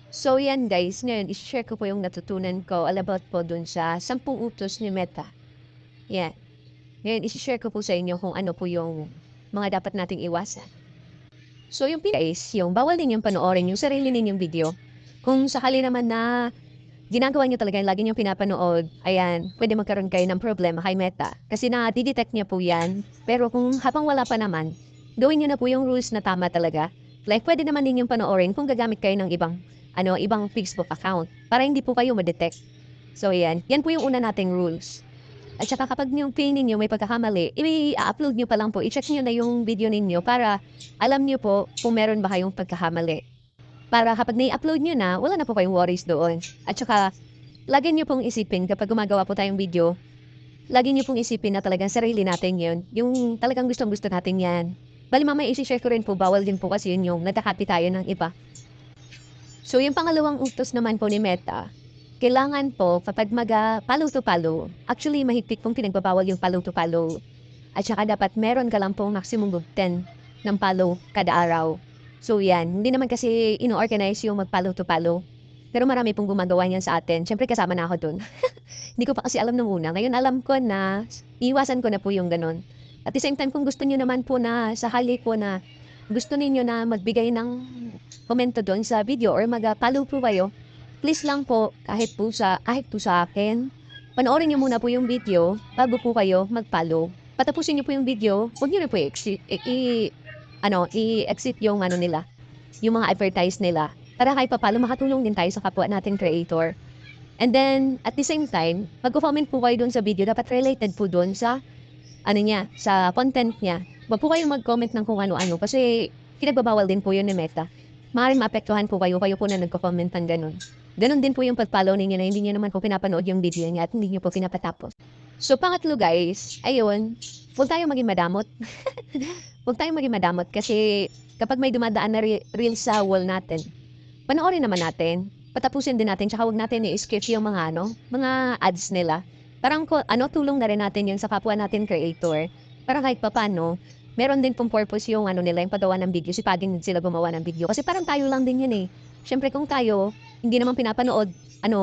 So yan guys, ngayon i-share ko po yung natutunan ko all about po dun sa 10 utos ni Meta. Yan. Ngayon i-share ko po sa inyo kung ano po yung mga dapat nating iwasan. So yung guys, yung bawal ninyong panoorin yung sarili ninyong video. Kung sakali naman na ginagawa niyo talaga yung lagi niyong pinapanood, ayan, pwede magkaroon kayo ng problema kay Meta. Kasi na-detect niya po yan. Pero kung habang wala pa naman, gawin niyo na po yung rules na tama talaga. Like, pwede naman ninyong panoorin kung gagamit kayo ng ibang Facebook account para hindi po kayo ma-detect. So, yan. Yan po yung una nating rules. At saka kapag yung pin ninyo may pagkakamali, i-upload nyo pa lang po. I-check nyo na yung video ninyo para alam nyo po kung meron ba kayong pagkakamali. Para kapag na-upload nyo na, wala na po kayong worries doon. At saka, lagi nyo pong isipin kapag gumagawa po tayong video, lagi nyo pong isipin na talagang sarili natin yun. Yung talagang gustong-gusto natin yan. Bali mamaya isi-share ko rin po, bawal din po kasi yun yung nagkakapi tayo ng iba. So yung pangalawang utos naman po ni Meta, kailangan po kapag follow to follow, actually mahigpit pong pinagbabawal yung follow to follow. At saka dapat meron ka lang pong maximum of 10 ng follow kada araw. So yan, hindi naman kasi ino-organize yung mag-follow to follow. Pero marami pong gumagawa niyan sa atin. Siyempre kasama na ako dun. Hindi ko pa kasi alam nung una. Ngayon alam ko na iwasan ko na po yung ganun. At the same time, kung gusto niyo naman po na sakali po na gusto ninyo na magbigay ng komento doon sa video or mag-follow po kayo, please lang po kahit po sa akin, panoorin niyo muna po yung video bago po kayo mag-follow. Patapusin niyo po yung video, huwag niyo na po i-exit yung nila, yung mga advertise nila. Para kahit papalo makatulong din tayo sa kapwa nating creator. And then, at the same time, mag-comment po kayo doon sa video, dapat related po doon sa sa content niya. Huwag po kayong mag-comment ng kung ano-ano kasi pinagbabawal din po yun ni Meta. Maaaring maapektuhan po kayo po na nagko-comment ng ganun. Ganun din po yung pag-follow ninyo na hindi nyo naman po pinapanood yung video niya at hindi nyo po pinapatapos. So, pangatlo guys, ayun, huwag tayong maging madamot. Huwag tayong maging madamot kasi kapag may dumadaan na reel sa wall natin, panoorin naman natin, patapusin din natin, tsaka huwag natin i-skip yung mga ads nila. Parang tulong na rin natin yun sa kapwa natin creator. Para kahit papano, meron din pong purpose yung nila, yung paggawa ng video. Sipagin din sila gumawa ng video. Kasi parang tayo lang din yun eh. Siyempre kung tayo, hindi naman pinapanood,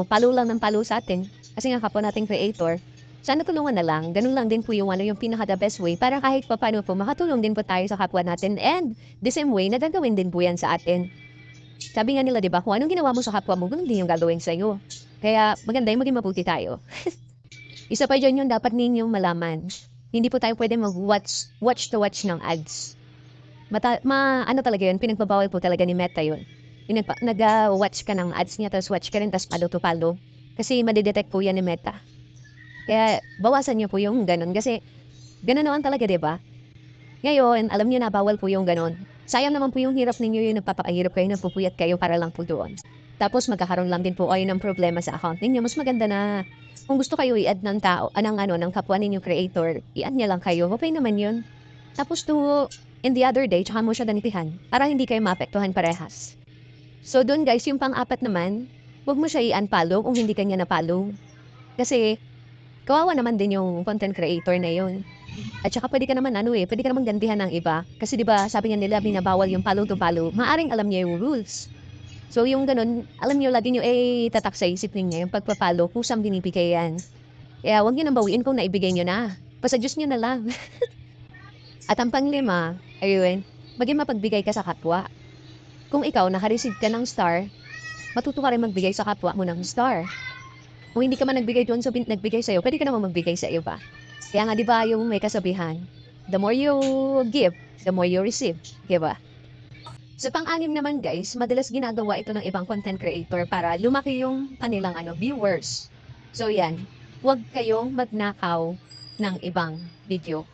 follow lang ng follow sa atin. Kasi nga kapwa nating creator, sana tulungan na lang. Ganun lang din po yung yung pinaka the best way para kahit papano po makatulong din po tayo sa kapwa natin. And the same way, nagagawin din po yan sa atin. Sabi nga nila, di ba, kung anong ginawa mo sa kapwa mo, ganun din yung gagawin sa'yo. Kaya maganda yung maging mabuti tayo. Isa pa dyan yung dapat ninyong malaman. Hindi po tayo pwede watch ng ads. Talaga yun, pinagbabawal po talaga ni Meta yun. Yung nag-watch ka ng ads niya, tapos watch ka rin, tapos follow to follow. Kasi madidetect po yan ni Meta. Kaya bawasan niyo po yung ganun. Kasi ganun naman talaga, di ba? Ngayon, alam niyo na bawal po yung ganun. Sayang naman po yung hirap ninyo yung nagpapakahirap kayo, nagpupuyat kayo para lang po doon. Tapos magkakaroon lang din po kayo ng problema sa account ninyo. Mas maganda na kung gusto kayo i-add ng tao, ng kapwa ninyo creator, i-add niya lang kayo. Okay naman yun. Tapos in the other day, tsaka mo siya danitihan para hindi kayo maapektuhan parehas. So doon guys, yung pang-apat naman, huwag mo siya i-unfollow kung hindi kanya na-follow. Kasi kawawa naman din yung content creator na yun. At saka pwede ka naman pwede ka naman gantihan ng iba. Kasi 'di ba, sabi nga nila binabawal yung follow to follow. Maaring alam niya yung rules. So yung ganun, alam niyo lagi niyo tatak sa isip niyo yung pagpa-follow kung saan binibigay yan. Kaya huwag niyo nang bawiin kung naibigay niyo na. Basta Diyos niyo na lang. At ang panglima, ayun, maging mapagbigay ka sa kapwa. Kung ikaw naka-receive ka ng star, matuto ka rin magbigay sa kapwa mo ng star. Kung hindi ka man nagbigay doon so nagbigay sa'yo, pwede ka naman magbigay sa iba. Kaya nga 'di ba yung may kasabihan, the more you give, the more you receive, 'di ba? Sa pang-anim naman guys, madalas ginagawa ito ng ibang content creator para lumaki yung kanilang viewers. So yan, huwag kayong magnakaw ng ibang video.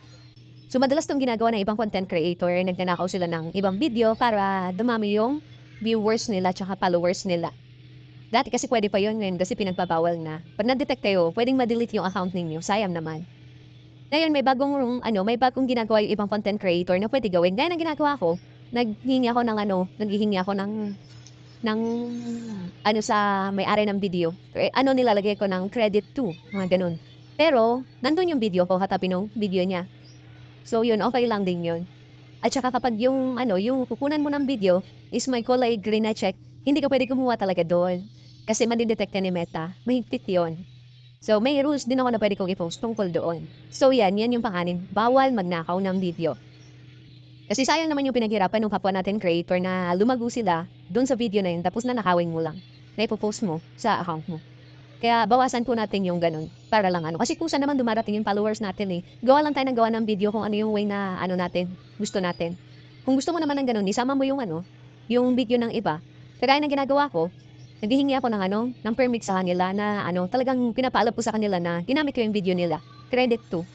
So madalas itong ginagawa ng ibang content creator, nagnanakaw sila ng ibang video para dumami yung viewers nila tsaka followers nila. Dati kasi pwede pa yun ngayon kasi pinagpabawal na. Pag na-detect kayo, pwedeng ma-delete yung account ninyo. Sayang naman. Ngayon, may bagong ginagawa yung ibang content creator na pwede gawin. Gaya ng ginagawa ko, naghihingi ako ng sa may-ari ng video. Nilalagay ko ng credit to, mga ganun. Pero, nandun yung video ko, katabi ng video niya. So, yun, okay lang din yun. At saka kapag yung kukunan mo ng video is may kulay green na check, hindi ka pwede kumuha talaga doon. Kasi madidetect ni Meta, mahigpit yon. So, may rules din ako na pwede kong i-post tungkol doon. So, yan yung pang-anim. Bawal magnakaw ng video. Kasi sayang naman yung pinaghirapan ng kapwa natin creator na lumago sila doon sa video na yun tapos na nakawin mo lang na ipopost mo sa account mo. Kaya bawasan po natin yung ganun para lang ano. Kasi kusa naman dumarating yung followers natin eh. Gawa lang tayo ng gawa ng video kung ano yung way na ano natin, gusto natin. Kung gusto mo naman ng ganun, isama mo yung ano, yung video ng iba. Kagaya ng ginagawa ko, naghihingi ako ng ano, ng permit sa kanila na ano, talagang pinapaalap ko sa kanila na ginamit ko yung video nila. Credit to.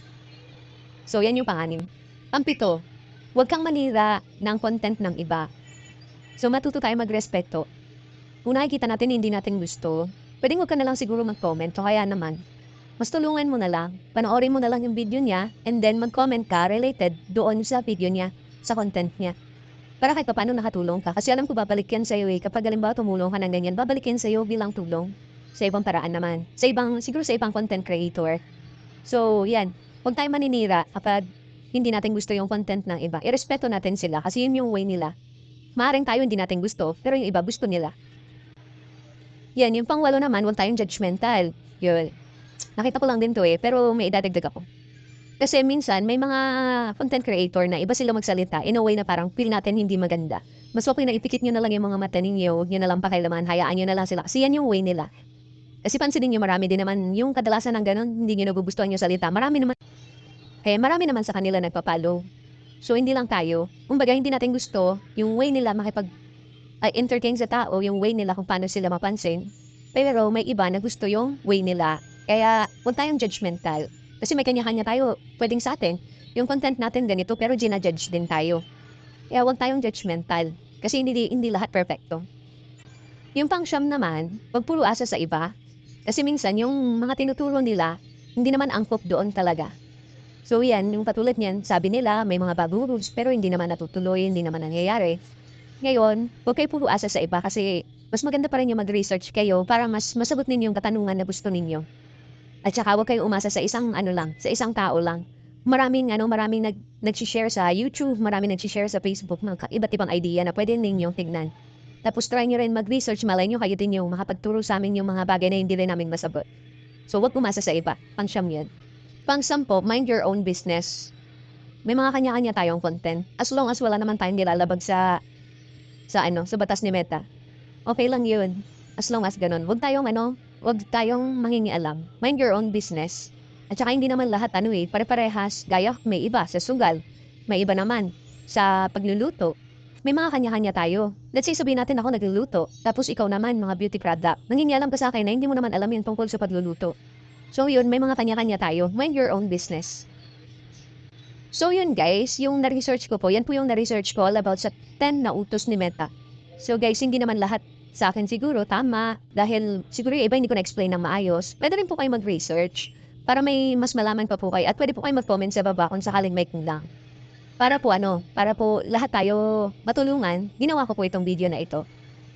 So, yan yung pang-anim. Pang-pito, huwag kang manira ng content ng iba. So, matuto tayo magrespeto. Kung nakikita natin hindi natin gusto, pwedeng huwag ka na lang siguro mag-comment o kaya naman, mas tulungan mo na lang, panoorin mo na lang yung video niya, and then mag-comment ka related doon sa video niya, sa content niya. Para kahit paano nakatulong ka. Kasi alam ko babalik yan sa'yo eh. Kapag halimbawa tumulong ka ng ganyan, babalik yan sa'yo bilang tulong. Sa ibang paraan naman. Siguro sa ibang content creator. So, yan. Huwag tayo maninira kapag hindi natin gusto yung content ng iba. Irespeto natin sila kasi yun yung way nila. Maaring tayo hindi natin gusto, pero yung iba gusto nila. Yan, yung pang-walo naman, huwag tayong judgmental. Yun. Nakita ko lang din to eh, pero may idadagdag ako. Kasi minsan, may mga content creator na iba sila magsalita in a way na parang feel natin hindi maganda. Mas okay na ipikit nyo na lang yung mga mata ninyo, huwag nyo na lang pakailaman, hayaan nyo na lang sila. Kasi yan yung way nila. Kasi pansinin nyo, marami din naman yung kadalasan ng ganun, hindi nyo nagugustuhan yung salita. Marami naman. Kaya marami naman sa kanila nagpa-follow. So, hindi lang tayo. Kumbaga, hindi natin gusto yung way nila entertain sa tao, yung way nila kung paano sila mapansin. Pero may iba na gusto yung way nila. Kaya, huwag tayong judgmental. Kasi may kanya-kanya tayo, pwedeng sa atin. Yung content natin ganito, pero ginajudge din tayo. Kaya huwag tayong judgmental. Kasi hindi lahat perfecto. Yung pang-siyam naman, huwag puro asa sa iba. Kasi minsan, yung mga tinuturo nila, hindi naman angkop doon talaga. So yan, yung patulad niyan, sabi nila, may mga bagong rules, pero hindi naman natutuloy, hindi naman nangyayari. Ngayon, huwag kayo puro asa sa iba kasi mas maganda pa rin yung mag-research kayo para mas masagot ninyo yung katanungan na gusto ninyo. At saka huwag kayong umasa sa isang sa isang tao lang. Maraming nag-share sa YouTube, maraming nag-share sa Facebook ng iba't ibang idea na pwede ninyong tignan. Tapos try nyo rin mag-research, malay nyo kayo din yung makapagturo sa amin yung mga bagay na hindi rin namin masabot. So huwag umasa sa iba, pang-siyam yan. Pang-sampo, mind your own business. May mga kanya-kanya tayong content. As long as wala naman tayong nilalabag sa batas ni Meta. Okay lang yun. As long as ganun. Huwag tayong mangingialam. Mind your own business. At saka hindi naman lahat pare-parehas. Gaya, may iba sa sugal. May iba naman sa pagluluto. May mga kanya-kanya tayo. Let's say sabihin natin ako nagluluto. Tapos ikaw naman mga beauty product. Nangingialam ka sa akin na hindi mo naman alam yung tungkol sa pagluluto. So yun, may mga kanya-kanya tayo. Mind your own business. So yun guys, yung na-research ko po, yan po yung na-research ko all about sa 10 na utos ni Meta. So guys, hindi naman lahat sa akin siguro tama dahil siguro yung iba hindi ko na-explain ng maayos. Pwede rin po kayo mag-research para may mas malaman pa po kayo at pwede po kayo mag-comment sa baba kung sakaling may kulang. Para po lahat tayo matulungan, ginawa ko po itong video na ito.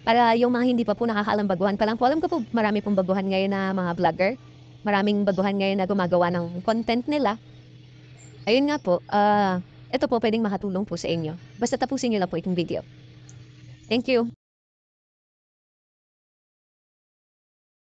Para yung mga hindi pa po nakakaalam baguhan pa lang po, alam ko po marami pong baguhan ngayon na mga vlogger. Maraming baguhan ngayon na gumagawa ng content nila. Ayun nga po, ito po pwedeng makatulong po sa inyo. Basta tapusin nyo lang po itong video. Thank you.